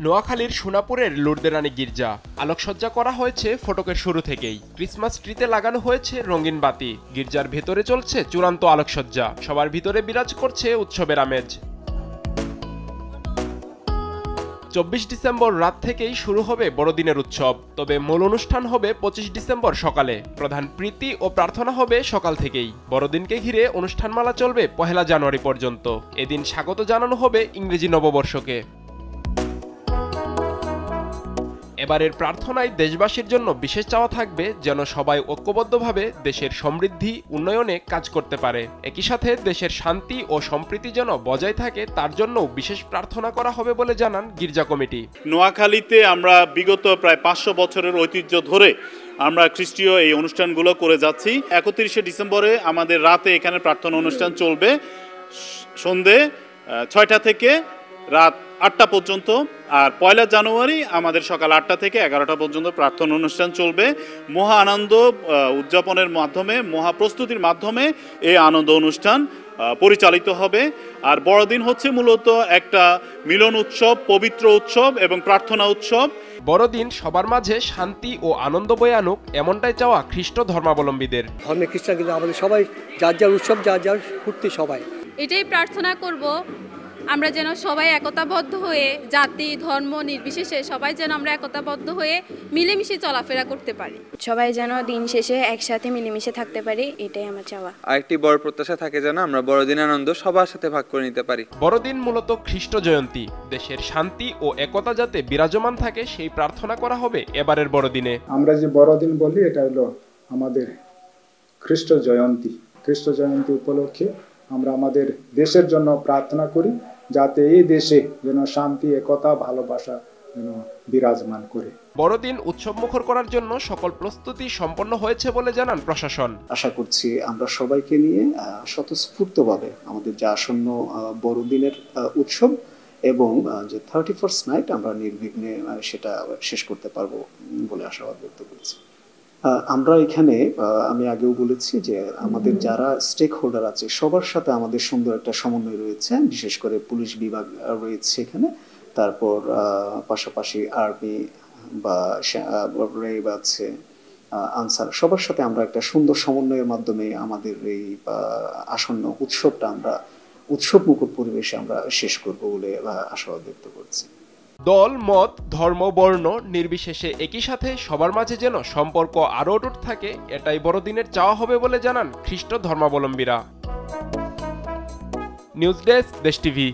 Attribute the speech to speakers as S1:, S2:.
S1: নোয়াখালীর সোনাপুরের লুর্দে রানী গির্জা আলোকসজ্জা করা হয়েছে ফটকের শুরু থেকেই। ক্রিসমাস ট্রিতে লাগানো হয়েছে রঙিন বাতি। গির্জার ভেতরে চলছে চূড়ান্ত আলোকসজ্জা। সবার ভিতরে বিরাজ করছে উৎসবের আমেজ। 24 ডিসেম্বর রাত থেকেই শুরু হবে বড়দিনের উৎসব। তবে মূল অনুষ্ঠান হবে 25 ডিসেম্বর সকালে। প্রধান প্রীতি ও প্রার্থনা হবে সকাল থেকেই। বড়দিনকে ঘিরে অনুষ্ঠানমালা চলবে 1 জানুয়ারি পর্যন্ত। এদিন স্বাগত জানানো হবে ইংরেজি নববর্ষকে। এবারের প্রার্থনায় দেশবাসীর জন্য বিশেষ চাওয়া থাকবে যেন সবাই ঐক্যবদ্ধভাবে দেশের সমৃদ্ধি উন্নয়নে কাজ করতে পারে। একই সাথে দেশের শান্তি ও সম্প্রীতি যেন বজায় থাকে তার জন্যও বিশেষ প্রার্থনা করা হবে বলে জানান গির্জা কমিটি।
S2: নোয়াখালীতে আমরা বিগত প্রায় 500 বছরের ঐতিহ্য ধরে আমরা খ্রিস্টীয় এই অনুষ্ঠানগুলো করে যাচ্ছি। 31 ডিসেম্বরে আমাদের রাতে এখানে প্রার্থনা অনুষ্ঠান চলবে সন্ধে 6টা থেকে রাত 8টা পর্যন্ত। আর 1 জানুয়ারি আমাদের সকাল 8টা থেকে 11টা পর্যন্ত প্রার্থনা অনুষ্ঠান চলবে। মহা আনন্দ উদযাপনের মাধ্যমে, মহা প্রস্তুতির মাধ্যমে এই আনন্দ অনুষ্ঠান পরিচালিত হবে। আর বড়দিন হচ্ছে মূলত একটা মিলন উৎসব, পবিত্র উৎসব এবং প্রার্থনা উৎসব।
S1: বড়দিন সবার মাঝে শান্তি ও আনন্দ বয়ে আনুক এমনটাই চাওয়া খ্রিস্ট ধর্মাবলম্বীদের।
S3: ধর্মে খ্রিস্টান কিন্তু আমাদের সবাই যার যার উৎসব, যার যার ফুর্তি সবাই।
S4: এটাই প্রার্থনা করব আমরা যেন সবাই একতাবদ্ধ হয়ে, জাতি ধর্ম নির্বিশেষে সবাই যেন আমরা একতাবদ্ধ হয়ে মিলেমিশে চলাফেরা করতে পারি।
S5: সবাই যেন দিন শেষে একসাথে মিলেমিশে থাকতে পারি, এটাই আমার চাওয়া।
S6: আরেকটি বড় প্রত্যাশা থাকে যেন আমরা বড়দিন আনন্দ সবার সাথে ভাগ করে নিতে পারি।
S1: বড়দিন মূলত খ্রিস্ট জয়ন্তী। দেশের শান্তি ও একতা যাতে বিরাজমান থাকে সেই প্রার্থনা করা হবে এবারের বড়দিনে।
S7: আমরা যে বড়দিন বলি এটা হলো আমাদের খ্রিস্ট জয়ন্তী। খ্রিস্ট জয়ন্তী উপলক্ষে আমরা আমাদের দেশের জন্য প্রার্থনা করি যাতে এই দেশে যেন শান্তি, একতা, ভালোবাসা যেন বিরাজমান করে।
S1: বড়দিন উৎসবমুখর করার জন্য সকল প্রস্তুতি সম্পন্ন হয়েছে বলে জানান প্রশাসন।
S8: আশা করছি আমরা সবাইকে নিয়ে স্বতঃস্ফূর্তভাবে আমাদের যে আসন্ন বড়দিনের উৎসব এবং যে 31st নাইট আমরা নির্বিঘ্নে সেটা শেষ করতে পারবো বলে আশাবাদ ব্যক্ত করছি। আমরা এখানে আমি আগেও বলেছি যে আমাদের যারা স্টেক হোল্ডার আছে সবার সাথে আমাদের সুন্দর একটা সমন্বয় রয়েছে। বিশেষ করে পুলিশ বিভাগ রয়েছে এখানে, তারপর পাশাপাশি আর্মি বা রেব আছে, আনসার, সবার সাথে আমরা একটা সুন্দর সমন্বয়ের মাধ্যমে আমাদের এই আসন্ন উৎসবটা আমরা উৎসবমুখর পরিবেশে আমরা শেষ করব বলে আশাবাদ ব্যক্ত করছি।
S1: দল, মত, ধর্ম, বর্ণ নির্বিশেষে একই সাথে সবার মাঝে যেন সম্পর্ক আরও অটুট থাকে এটাই বড়দিনের চাওয়া হবে বলে জানান খ্রিস্ট ধর্মাবলম্বীরা। নিউজ ডেস্ক, দেশ টিভি।